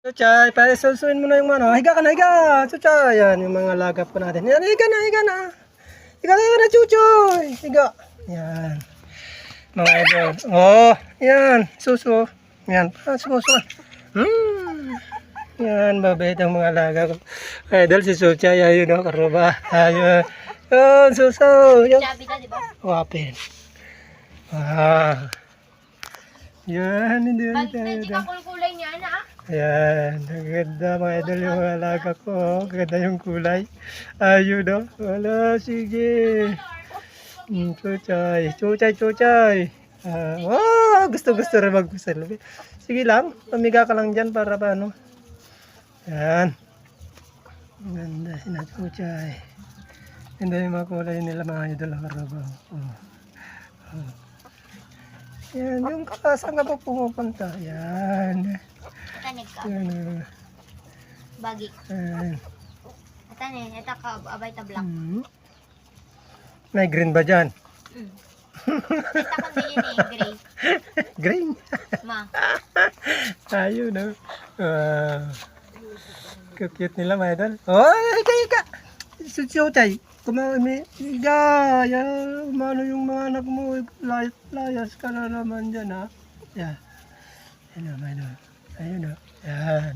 Chuchay, susuin mo na yung ano. Higa ka na, higa. Chuchay, yan yung mga lagap ko natin. Yan, higa na, higa na. Higa na, Chuchoy. Higa. Yan. Mga idol. Oh, yan. Suso. Yan. Suso. Yan, mabait ang mga laga ko. Idol, si Chuchay, ayun o, karuba. Ayun. Yan, suso. Yan. Wapin. Wow. Yan, hindi ka kulkulay niya, na. Ayan, ang ganda mga idol yung mga alaga ko. Oh. Ganda yung kulay. Ayun o. Wala, sige. Chuchay, chuchay, chuchay. Gusto rin mag-selfie. Sige lang, pamiga ka lang dyan para paano. Ayan. Ang ganda sina Chuchay. Ganda yung mga kulay nila mga idol ang karabaw. Yan, yung saan ka pa pumupunta? Yan. Tanig ka. Yan. Bagi. Yan. Tanig, ito ka, abay ta black. May green ba dyan? Ito ka din gray. Green? Ma. Ayun no. Cute nila mga idol. Oh, ika. Chuchay. Iga. Yan. Umano yung mga anak mo. Layas ka na naman dyan ha. Yan. Yan na mga idol. Ayun no. Yan.